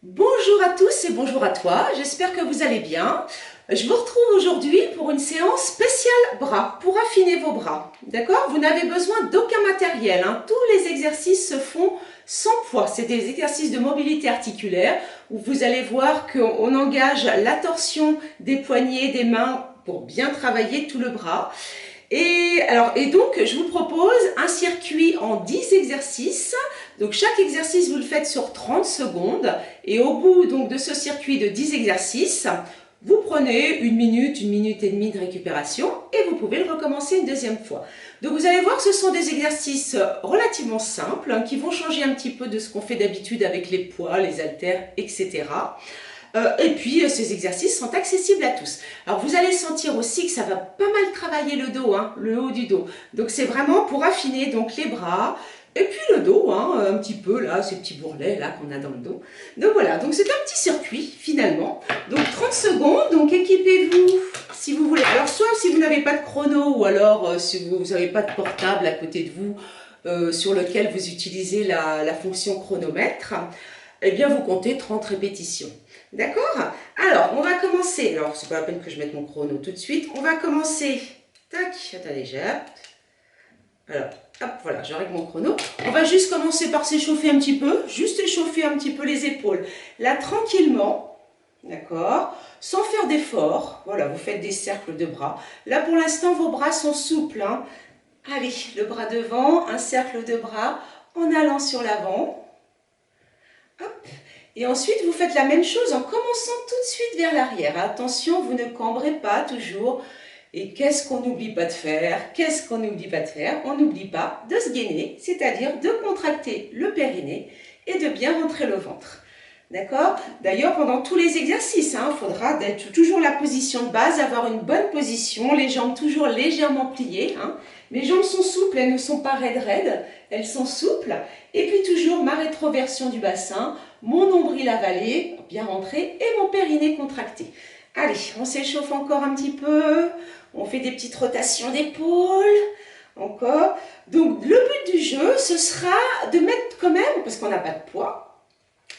Bonjour à tous et bonjour à toi, j'espère que vous allez bien. Je vous retrouve aujourd'hui pour une séance spéciale bras, pour affiner vos bras. D'accord? Vous n'avez besoin d'aucun matériel, hein. Tous les exercices se font sans poids. C'est des exercices de mobilité articulaire où vous allez voir qu'on engage la torsion des poignets, des mains pour bien travailler tout le bras. Et donc, je vous propose un circuit en 10 exercices. Donc, chaque exercice, vous le faites sur 30 secondes. Et au bout donc, de ce circuit de 10 exercices, vous prenez une minute et demie de récupération et vous pouvez le recommencer une deuxième fois. Donc, vous allez voir, ce sont des exercices relativement simples hein, qui vont changer un petit peu de ce qu'on fait d'habitude avec les poids, les haltères, etc. Et puis, ces exercices sont accessibles à tous. Alors, vous allez sentir aussi que ça va pas mal travailler le dos, hein, le haut du dos. Donc, c'est vraiment pour affiner donc, les bras et puis le dos, hein, un petit peu, là, ces petits bourrelets là qu'on a dans le dos. Donc, voilà. Donc, c'est un petit circuit, finalement. Donc, 30 secondes. Donc, équipez-vous si vous voulez. Alors, soit si vous n'avez pas de chrono ou alors si vous n'avez pas de portable à côté de vous sur lequel vous utilisez la fonction chronomètre, eh bien, vous comptez 30 répétitions. D'accord? Alors, on va commencer. Alors, c'est pas la peine que je mette mon chrono tout de suite. On va commencer. Tac, attendez, alors, hop, voilà, je règle mon chrono. On va juste commencer par s'échauffer un petit peu. Juste échauffer un petit peu les épaules. Là, tranquillement. D'accord? Sans faire d'effort. Voilà, vous faites des cercles de bras. Là, pour l'instant, vos bras sont souples. Hein. Allez, le bras devant, un cercle de bras en allant sur l'avant. Hop. Et ensuite, vous faites la même chose en commençant tout de suite vers l'arrière. Attention, vous ne cambrez pas toujours. Et qu'est-ce qu'on n'oublie pas de faire? Qu'est-ce qu'on n'oublie pas de faire? On n'oublie pas de se gainer, c'est-à-dire de contracter le périnée et de bien rentrer le ventre. D'accord? D'ailleurs, pendant tous les exercices, il faudra d'être toujours la position de base, avoir une bonne position, les jambes toujours légèrement pliées. Hein. Mes jambes sont souples, elles ne sont pas raides, elles sont souples. Et puis toujours ma rétroversion du bassin, mon nombril avalé, bien rentré, et mon périnée contracté. Allez, on s'échauffe encore un petit peu, on fait des petites rotations d'épaule, encore. Donc le but du jeu, ce sera de mettre quand même, parce qu'on n'a pas de poids,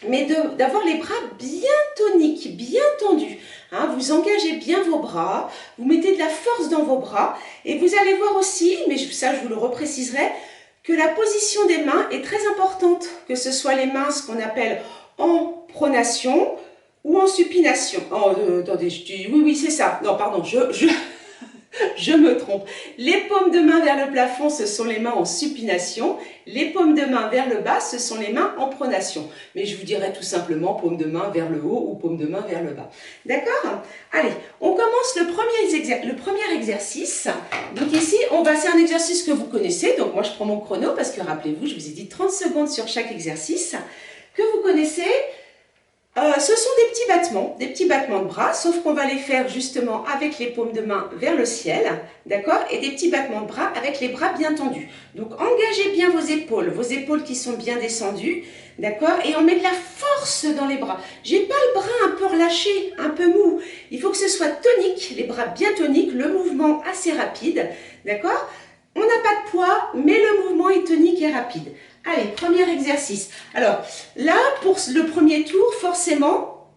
mais d'avoir les bras bien toniques, bien tendus. Hein, vous engagez bien vos bras, vous mettez de la force dans vos bras, et vous allez voir aussi, mais ça je vous le repréciserai, que la position des mains est très importante, que ce soit les mains, ce qu'on appelle en pronation ou en supination. Oh, attendez, oui, c'est ça. Non, pardon, je me trompe. Les paumes de main vers le plafond, ce sont les mains en supination. Les paumes de main vers le bas, ce sont les mains en pronation. Mais je vous dirais tout simplement paume de main vers le haut ou paume de main vers le bas. D'accord? Allez, on commence le premier exercice. Donc ici, c'est un exercice que vous connaissez. Donc moi, je prends mon chrono parce que rappelez-vous, je vous ai dit 30 secondes sur chaque exercice que vous connaissez. Ce sont des petits battements de bras, sauf qu'on va les faire justement avec les paumes de main vers le ciel, d'accord? Et des petits battements de bras avec les bras bien tendus. Donc engagez bien vos épaules qui sont bien descendues, d'accord? Et on met de la force dans les bras. J'ai pas le bras un peu relâché, un peu mou. Il faut que ce soit tonique, les bras bien toniques, le mouvement assez rapide, d'accord? On n'a pas de poids, mais le mouvement est tonique et rapide. Allez, premier exercice. Alors, là, pour le premier tour, forcément,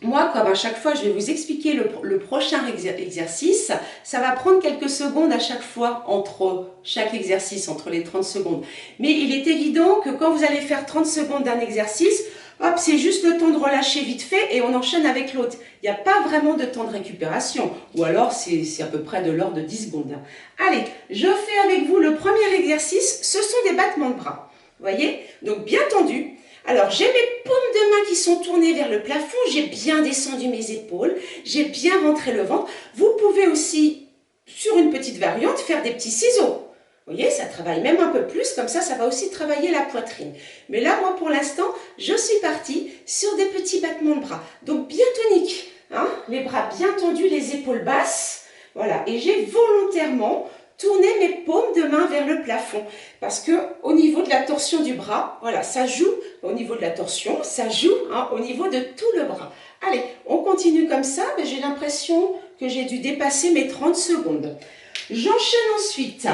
moi, comme à chaque fois, je vais vous expliquer le prochain exercice. Ça va prendre quelques secondes à chaque fois entre chaque exercice, entre les 30 secondes. Mais il est évident que quand vous allez faire 30 secondes d'un exercice, hop, c'est juste le temps de relâcher vite fait et on enchaîne avec l'autre. Il n'y a pas vraiment de temps de récupération. Ou alors, c'est à peu près de l'ordre de 10 secondes. Allez, je fais avec vous le premier exercice. Ce sont des battements de bras. Vous voyez? Donc, bien tendu. Alors, j'ai mes paumes de main qui sont tournées vers le plafond. J'ai bien descendu mes épaules. J'ai bien rentré le ventre. Vous pouvez aussi, sur une petite variante, faire des petits ciseaux. Vous voyez, ça travaille même un peu plus, comme ça va aussi travailler la poitrine. Mais là, moi, pour l'instant, je suis partie sur des petits battements de bras. Donc, bien tonique, hein, les bras bien tendus, les épaules basses. Voilà, et j'ai volontairement tourné mes paumes de main vers le plafond. Parce que au niveau de la torsion du bras, voilà, ça joue au niveau de la torsion, ça joue hein, au niveau de tout le bras. Allez, on continue comme ça, mais j'ai l'impression que j'ai dû dépasser mes 30 secondes. J'enchaîne ensuite.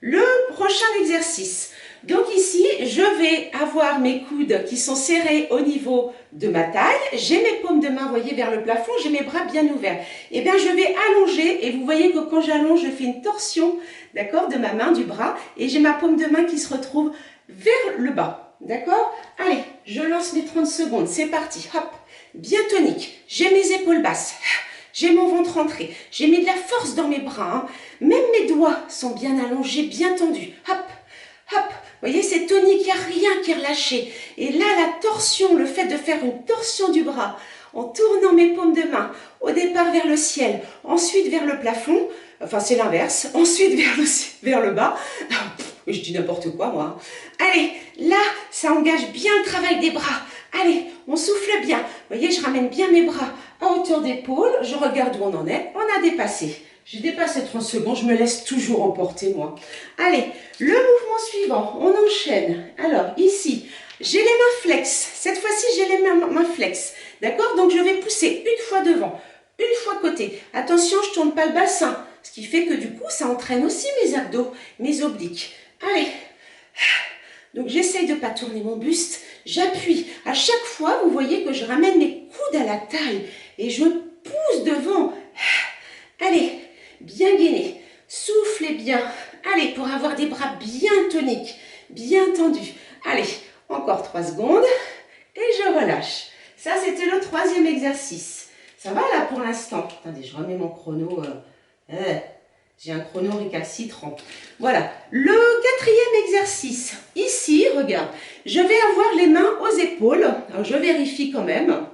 Le prochain exercice. Donc ici, je vais avoir mes coudes qui sont serrés au niveau de ma taille. J'ai mes paumes de main, vous voyez, vers le plafond. J'ai mes bras bien ouverts. Et bien, je vais allonger. Et vous voyez que quand j'allonge, je fais une torsion, d'accord, de ma main, du bras. Et j'ai ma paume de main qui se retrouve vers le bas. D'accord? Allez, je lance mes 30 secondes. C'est parti. Hop. Bien tonique. J'ai mes épaules basses. J'ai mon ventre rentré. J'ai mis de la force dans mes bras. Hein. Même mes doigts sont bien allongés, bien tendus. Hop, hop. Vous voyez, c'est tonique, il n'y a rien qui est relâché. Et là, la torsion, le fait de faire une torsion du bras, en tournant mes paumes de main, au départ vers le ciel, ensuite vers le plafond, enfin c'est l'inverse, ensuite vers le bas. Je dis n'importe quoi, moi. Allez, là, ça engage bien le travail des bras. Allez, on souffle bien. Vous voyez, je ramène bien mes bras à hauteur d'épaule. Je regarde où on en est. On a dépassé. J'ai dépassé 30 secondes. Je me laisse toujours emporter, moi. Allez, le mouvement suivant. On enchaîne. Alors, ici, j'ai les mains flex. Cette fois-ci, j'ai les mains flex. D'accord? Donc, je vais pousser une fois devant, une fois côté. Attention, je ne tourne pas le bassin. Ce qui fait que du coup, ça entraîne aussi mes abdos, mes obliques. Allez. Donc, j'essaye de ne pas tourner mon buste. J'appuie. À chaque fois, vous voyez que je ramène mes coudes à la taille et je pousse devant. Allez, bien gainé. Soufflez bien. Allez, pour avoir des bras bien toniques, bien tendus. Allez, encore 3 secondes et je relâche. Ça, c'était le 3e exercice. Ça va là pour l'instant? Attendez, je remets mon chrono. J'ai un chrono récalcitrant. Voilà. Le 4e exercice. Ici, regarde, je vais avoir les mains aux épaules. Alors, je vérifie quand même.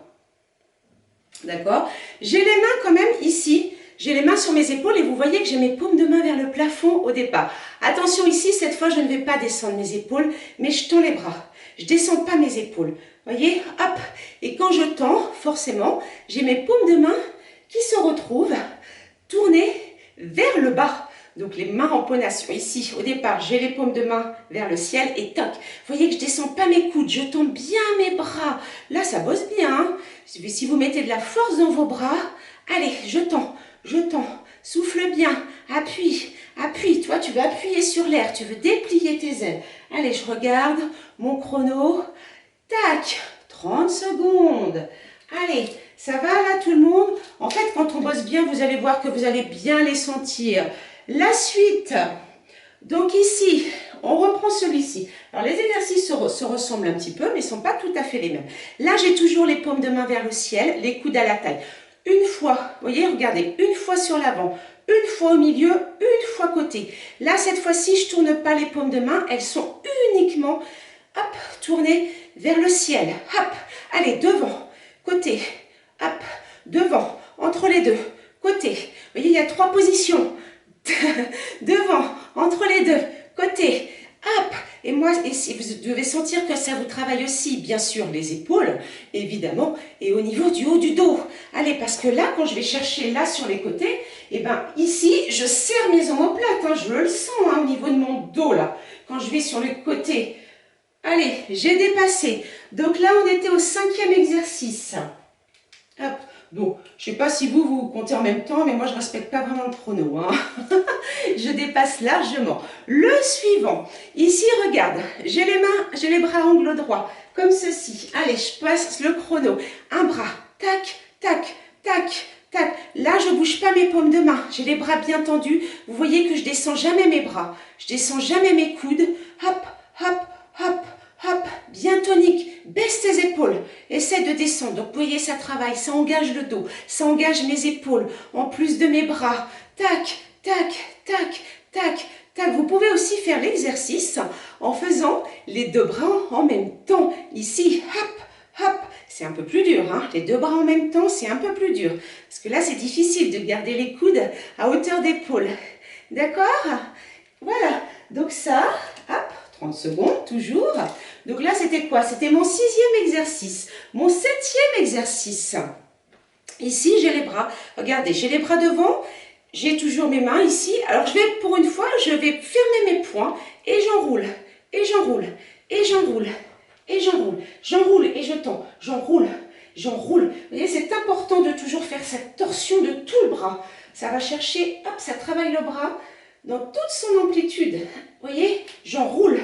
D'accord? J'ai les mains quand même ici. J'ai les mains sur mes épaules et vous voyez que j'ai mes paumes de main vers le plafond au départ. Attention ici, cette fois, je ne vais pas descendre mes épaules, mais je tends les bras. Je ne descends pas mes épaules. Vous voyez? Hop. Et quand je tends, forcément, j'ai mes paumes de main qui se retrouvent tournées vers le bas. Donc les mains en ponation. Ici, au départ, j'ai les paumes de main vers le ciel et toc. Vous voyez que je ne descends pas mes coudes, je tends bien mes bras. Là, ça bosse bien. Hein. Si vous mettez de la force dans vos bras, allez, je tends, souffle bien, appuie, appuie. Toi, tu veux appuyer sur l'air, tu veux déplier tes ailes. Allez, je regarde mon chrono. Tac, 30 secondes. Allez, ça va là tout le monde? En fait, quand on bosse bien, vous allez voir que vous allez bien les sentir. La suite, donc ici, on reprend celui-ci. Alors les exercices se ressemblent un petit peu, mais ils ne sont pas tout à fait les mêmes. Là, j'ai toujours les paumes de main vers le ciel, les coudes à la taille. Une fois, vous voyez, regardez, une fois sur l'avant, une fois au milieu, une fois côté. Là, cette fois-ci, je ne tourne pas les paumes de main, elles sont uniquement, hop, tournées vers le ciel. Hop, allez, devant, côté, hop, devant, entre les deux, côté. Vous voyez, il y a 3 positions. Devant, entre les deux, côté, hop. Et moi, et si vous devez sentir que ça vous travaille aussi, bien sûr, les épaules, évidemment, et au niveau du haut du dos. Allez, parce que là, quand je vais chercher là sur les côtés, et ben ici, je serre mes omoplates, hein, je le sens hein, au niveau de mon dos là. Quand je vais sur le côté, allez, j'ai dépassé. Donc là, on était au 5e exercice. Hop. Donc, je ne sais pas si vous comptez en même temps, mais moi, je ne respecte pas vraiment le chrono. Hein. Je dépasse largement. Le suivant. Ici, regarde, j'ai les bras angles droits, comme ceci. Allez, je passe le chrono. Un bras, tac, tac, tac, tac. Là, je ne bouge pas mes paumes de main. J'ai les bras bien tendus. Vous voyez que je ne descends jamais mes bras. Je ne descends jamais mes coudes. Hop, hop, hop. Hop, bien tonique, baisse tes épaules, essaie de descendre. Donc, vous voyez, ça travaille, ça engage le dos, ça engage mes épaules, en plus de mes bras. Tac, tac, tac, tac, tac. Vous pouvez aussi faire l'exercice en faisant les 2 bras en même temps. Ici, hop, hop. C'est un peu plus dur, hein. Les 2 bras en même temps, c'est un peu plus dur. Parce que là, c'est difficile de garder les coudes à hauteur d'épaule. D'accord? Voilà. Donc ça, hop. 30 secondes, toujours. Donc là, c'était quoi? C'était mon 6e exercice. Mon 7e exercice. Ici, j'ai les bras. Regardez, j'ai les bras devant. J'ai toujours mes mains ici. Alors, pour une fois, je vais fermer mes poings et j'enroule. Et j'enroule. Et j'enroule. Et j'enroule. J'enroule et je tends. J'enroule. J'enroule. Vous voyez, c'est important de toujours faire cette torsion de tout le bras. Ça va chercher, hop, ça travaille le bras dans toute son amplitude. Vous voyez, j'enroule,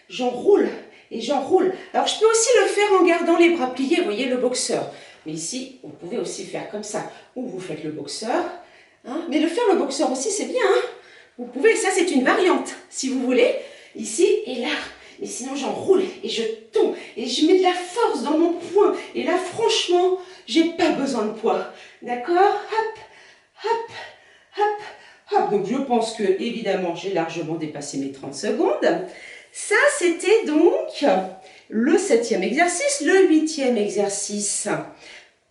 j'enroule et j'enroule. Alors, je peux aussi le faire en gardant les bras pliés, vous voyez, le boxeur. Mais ici, vous pouvez aussi faire comme ça, ou vous faites le boxeur. Hein. Mais le faire le boxeur aussi, c'est bien. Hein. Vous pouvez, ça c'est une variante, si vous voulez, ici et là. Mais sinon, j'enroule et je tombe et je mets de la force dans mon poing. Et là, franchement, j'ai pas besoin de poids. D'accord? Hop, hop, hop, hop. Donc, je pense que, évidemment, j'ai largement dépassé mes 30 secondes. Ça, c'était donc le 7e exercice. Le 8e exercice,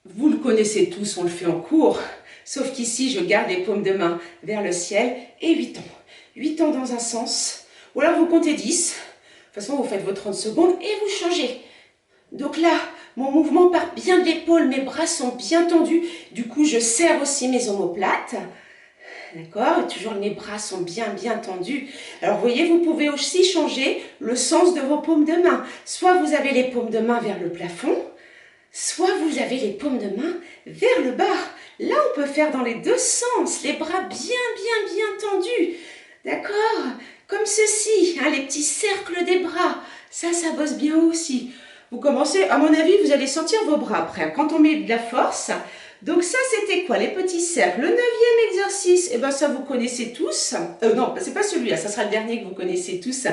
vous le connaissez tous, on le fait en cours. Sauf qu'ici, je garde les paumes de main vers le ciel et 8 ans. 8 ans dans un sens. Ou alors, vous comptez 10. De toute façon, vous faites vos 30 secondes et vous changez. Donc là, mon mouvement part bien de l'épaule, mes bras sont bien tendus. Du coup, je serre aussi mes omoplates. D'accord? Et toujours mes bras sont bien tendus. Alors, vous voyez, vous pouvez aussi changer le sens de vos paumes de main. Soit vous avez les paumes de main vers le plafond, soit vous avez les paumes de main vers le bas. Là, on peut faire dans les deux sens, les bras bien tendus. D'accord? Comme ceci, hein, les petits cercles des bras. Ça bosse bien aussi. Vous commencez, à mon avis, vous allez sentir vos bras après. Quand on met de la force. Donc ça, c'était quoi? Les petits cercles. Le 9e exercice, eh ben, ça vous connaissez tous. Non, c'est pas celui-là, ça sera le dernier que vous connaissez tous.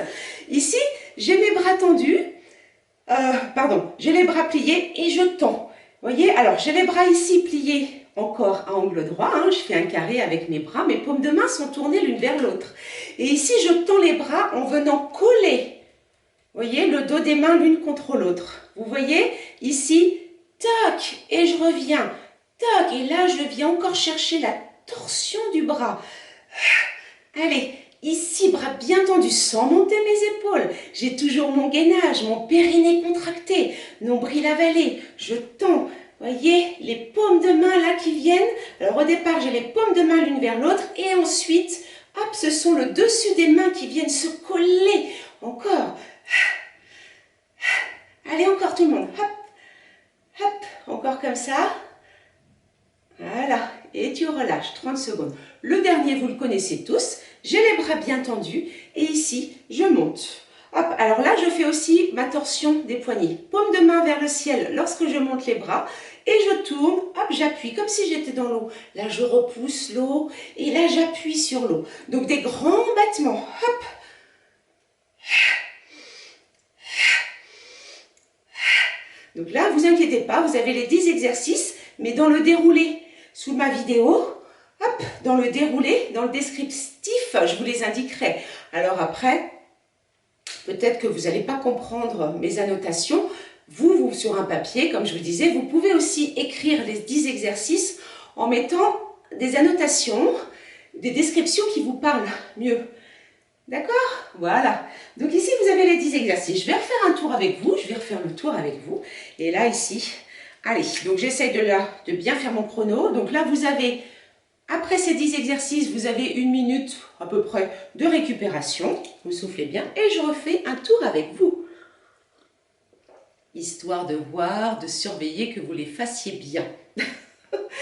Ici, j'ai mes bras tendus. J'ai les bras pliés et je tends. Vous voyez? Alors, j'ai les bras ici pliés. Encore à angle droit, hein, je fais un carré avec mes bras, mes paumes de main sont tournées l'une vers l'autre. Et ici, je tends les bras en venant coller, vous voyez, le dos des mains l'une contre l'autre. Vous voyez, ici, toc, et je reviens, toc, et là, je viens encore chercher la torsion du bras. Allez, ici, bras bien tendus, sans monter mes épaules. J'ai toujours mon gainage, mon périnée contracté, nombril avalé, je tends. Voyez, les paumes de main là qui viennent. Alors au départ, j'ai les paumes de main l'une vers l'autre. Et ensuite, hop, ce sont le dessus des mains qui viennent se coller. Encore. Allez, encore tout le monde. Hop, hop, encore comme ça. Voilà. Et tu relâches, 30 secondes. Le dernier, vous le connaissez tous. J'ai les bras bien tendus. Et ici, je monte. Hop, alors là, je fais aussi ma torsion des poignets. Paume de main vers le ciel lorsque je monte les bras. Et je tourne, hop, j'appuie comme si j'étais dans l'eau. Là, je repousse l'eau et là, j'appuie sur l'eau. Donc, des grands battements. Hop. Donc là, vous inquiétez pas, vous avez les 10 exercices, mais dans le déroulé sous ma vidéo, hop, dans le déroulé, dans le descriptif, je vous les indiquerai. Alors après, peut-être que vous n'allez pas comprendre mes annotations. Vous, sur un papier, comme je vous disais, vous pouvez aussi écrire les 10 exercices en mettant des annotations, des descriptions qui vous parlent mieux. D'accord? Voilà. Donc ici, vous avez les 10 exercices. Je vais refaire un tour avec vous. Je vais refaire le tour avec vous. Et là, ici, allez. Donc j'essaye de bien faire mon chrono. Donc là, vous avez, après ces 10 exercices, vous avez 1 minute à peu près de récupération. Vous soufflez bien. Et je refais un tour avec vous. Histoire de voir, de surveiller que vous les fassiez bien.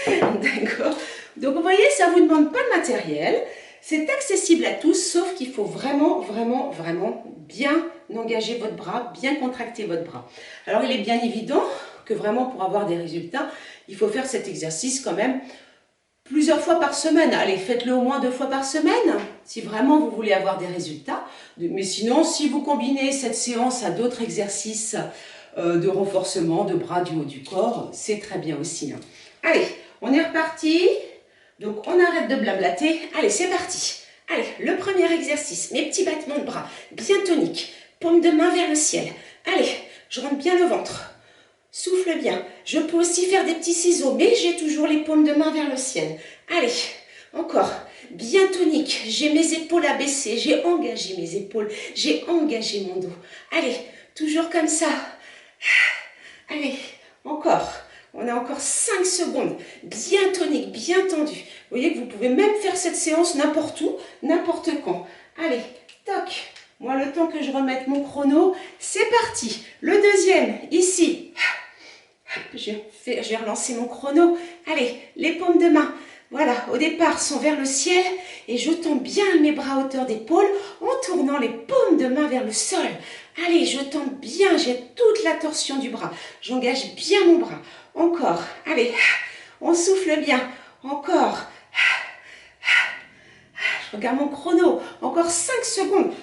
D'accord? Donc vous voyez, ça ne vous demande pas de matériel. C'est accessible à tous, sauf qu'il faut vraiment bien engager votre bras, bien contracter votre bras. Alors il est bien évident que vraiment pour avoir des résultats, il faut faire cet exercice quand même plusieurs fois par semaine. Allez, faites-le au moins 2 fois par semaine, si vraiment vous voulez avoir des résultats. Mais sinon, si vous combinez cette séance à d'autres exercices de renforcement de bras du haut du corps, c'est très bien aussi. Allez, on est reparti. Donc, on arrête de blablater. Allez, c'est parti. Allez, le premier exercice, mes petits battements de bras, bien toniques, paume de main vers le ciel. Allez, je rentre bien le ventre. Souffle bien. Je peux aussi faire des petits ciseaux, mais j'ai toujours les paumes de main vers le ciel. Allez, encore. Bien tonique. J'ai mes épaules abaissées. J'ai engagé mes épaules. J'ai engagé mon dos. Allez, toujours comme ça. Allez, encore. On a encore 5 secondes. Bien tonique, bien tendu. Vous voyez que vous pouvez même faire cette séance n'importe où, n'importe quand. Allez, toc. Moi, le temps que je remette mon chrono, c'est parti. Le deuxième, ici. Je vais relancer mon chrono. Allez, les paumes de main. Voilà, au départ, sont vers le ciel et je tends bien mes bras à hauteur d'épaule en tournant les paumes de main vers le sol. Allez, je tends bien, j'ai toute la torsion du bras. J'engage bien mon bras. Encore, allez, on souffle bien. Encore. Je regarde mon chrono. Encore 5 secondes.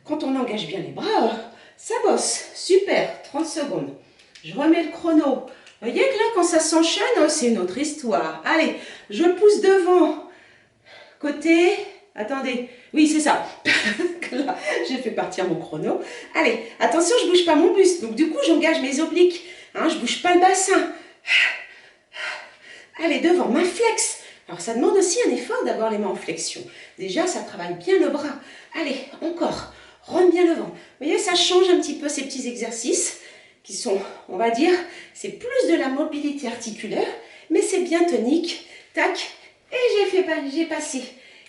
Quand on engage bien les bras, ça bosse. Super, 30 secondes. Je remets le chrono. Vous voyez que là, quand ça s'enchaîne, c'est une autre histoire. Allez, je pousse devant. Côté. Attendez. Oui, c'est ça. Là, j'ai fait partir mon chrono. Allez, attention, je ne bouge pas mon buste. Donc, du coup, j'engage mes obliques. Hein, je ne bouge pas le bassin. Allez, devant, main flex. Alors, ça demande aussi un effort d'avoir les mains en flexion. Déjà, ça travaille bien le bras. Allez, encore. Rentre bien le vent. Vous voyez, ça change un petit peu ces petits exercices qui sont, on va dire, c'est plus de la mobilité articulaire, mais c'est bien tonique. Tac. Et j'ai passé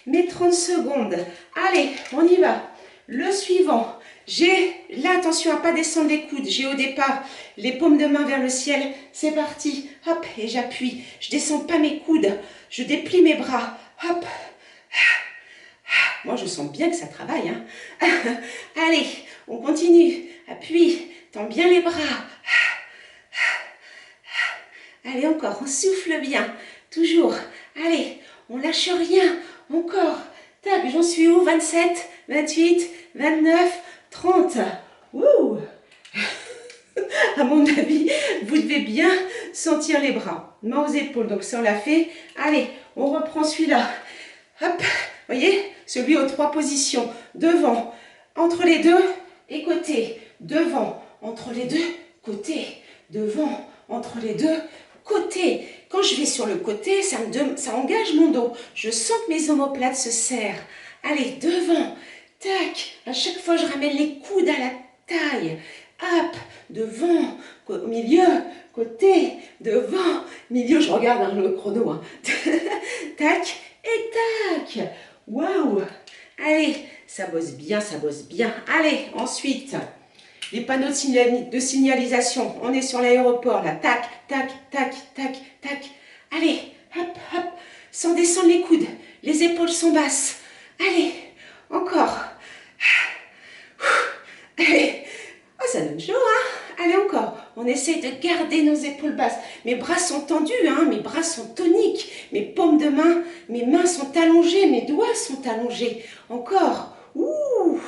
mes 30 secondes. Allez, on y va. Le suivant. J'ai, là, attention à ne pas descendre les coudes. J'ai au départ les paumes de main vers le ciel. C'est parti. Hop, et j'appuie. Je ne descends pas mes coudes. Je déplie mes bras. Hop. Moi, je sens bien que ça travaille. Hein. Allez, on continue. Appuie. Tends bien les bras. Allez, encore. On souffle bien. Toujours. Allez, on lâche rien. Encore. Tac, j'en suis où? 27, 28, 29, 30. Ouh. À mon avis, vous devez bien sentir les bras. Main aux épaules, donc ça on l'a fait. Allez, on reprend celui-là. Hop, voyez, celui aux 3 positions. Devant, entre les deux et côté. Devant, entre les deux, côté. Devant, entre les deux, côté. Quand je vais sur le côté, ça engage mon dos. Je sens que mes omoplates se serrent. Allez, devant. Tac. À chaque fois, je ramène les coudes à la taille. Hop. Devant. Au milieu. Côté. Devant. Milieu. Je regarde hein, le chrono. Hein. Tac. Et tac. Waouh. Allez. Ça bosse bien, ça bosse bien. Allez, ensuite. Les panneaux de signalisation. On est sur l'aéroport, là. Tac, tac, tac, tac, tac. Allez, hop, hop. Sans descendre les coudes. Les épaules sont basses. Allez, encore. Allez. Oh, ça donne chaud, hein? Allez, encore. On essaye de garder nos épaules basses. Mes bras sont tendus, hein? Mes bras sont toniques. Mes paumes de main, mes mains sont allongées. Mes doigts sont allongés. Encore. Ouh.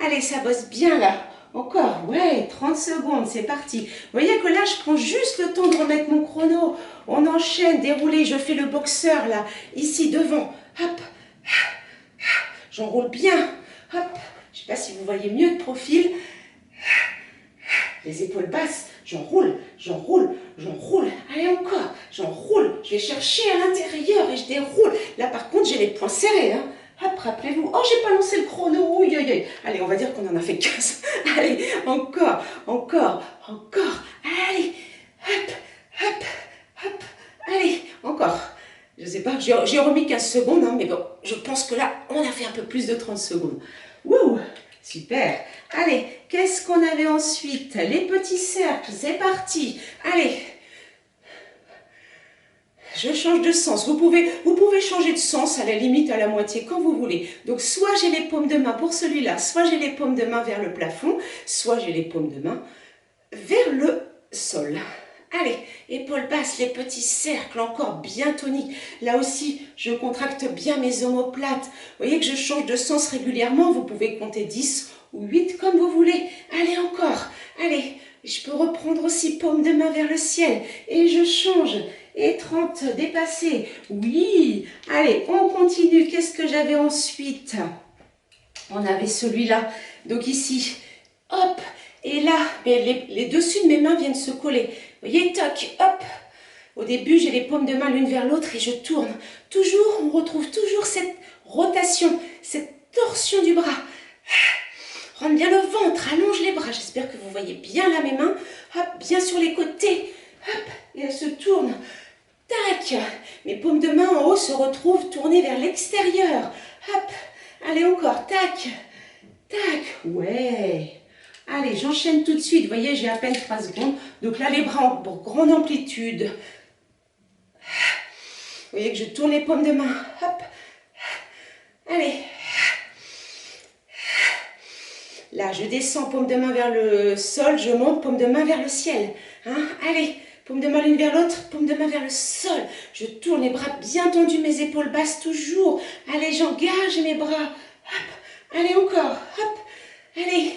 Allez, ça bosse bien, là. Encore, ouais, 30 secondes, c'est parti. Vous voyez que là, je prends juste le temps de remettre mon chrono. On enchaîne, déroulé, je fais le boxeur là, ici devant. Hop, j'enroule bien. Hop, je ne sais pas si vous voyez mieux de profil. Les épaules basses, j'enroule, j'enroule, j'enroule. Allez encore, j'enroule. Je vais chercher à l'intérieur et je déroule. Là, par contre, j'ai les poings serrés, hein. Hop, rappelez-vous. Oh, j'ai pas lancé le chrono. Oui, oui, oui. Allez, on va dire qu'on en a fait 15. Allez, encore, encore, encore. Allez, hop, hop, hop. Allez, encore. Je sais pas, j'ai remis 15 secondes, hein, mais bon, je pense que là, on a fait un peu plus de 30 secondes. Wouh, super. Allez, qu'est-ce qu'on avait ensuite? Les petits cercles, c'est parti. Allez. Je change de sens. Vous pouvez changer de sens à la limite, à la moitié, quand vous voulez. Donc, soit j'ai les paumes de main pour celui-là, soit j'ai les paumes de main vers le plafond, soit j'ai les paumes de main vers le sol. Allez, épaules basses, les petits cercles, encore bien toniques. Là aussi, je contracte bien mes omoplates. Vous voyez que je change de sens régulièrement. Vous pouvez compter 10 ou 8 comme vous voulez. Allez, encore. Allez, je peux reprendre aussi paumes de main vers le ciel. Et je change. Et 30, dépassé. Oui. Allez, on continue. Qu'est-ce que j'avais ensuite? On avait celui-là. Donc ici, hop. Et là, les dessus de mes mains viennent se coller. Vous voyez, toc, hop. Au début, j'ai les paumes de main l'une vers l'autre et je tourne. Toujours, on retrouve toujours cette rotation, cette torsion du bras. Rentre bien le ventre, allonge les bras. J'espère que vous voyez bien là mes mains. Hop, bien sur les côtés. Hop, et elles se tournent. Tac. Mes paumes de main en haut se retrouvent tournées vers l'extérieur. Hop. Allez, encore. Tac. Tac. Ouais. Allez, j'enchaîne tout de suite. Vous voyez, j'ai à peine 3 secondes. Donc là, les bras en grande amplitude. voyez que je tourne les paumes de main. Hop. Allez. Là, je descends, paume de main vers le sol, je monte, paume de main vers le ciel. Hein? Allez, paume de main l'une vers l'autre, paume de main vers le sol. Je tourne les bras bien tendus, mes épaules basses toujours. Allez, j'engage mes bras. Hop. Allez, encore. Hop. Allez,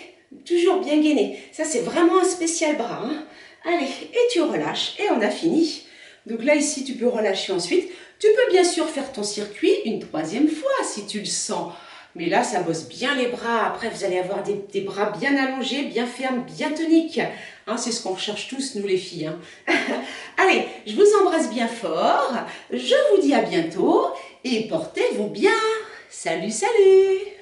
toujours bien gainé. Ça, c'est vraiment un spécial bras. Hein? Allez, et tu relâches, et on a fini. Donc là, ici, tu peux relâcher ensuite. Tu peux bien sûr faire ton circuit une troisième fois si tu le sens. Mais là, ça bosse bien les bras. Après, vous allez avoir des bras bien allongés, bien fermes, bien toniques. Hein, c'est ce qu'on recherche tous, nous les filles. Hein. Allez, je vous embrasse bien fort. Je vous dis à bientôt et portez-vous bien. Salut, salut!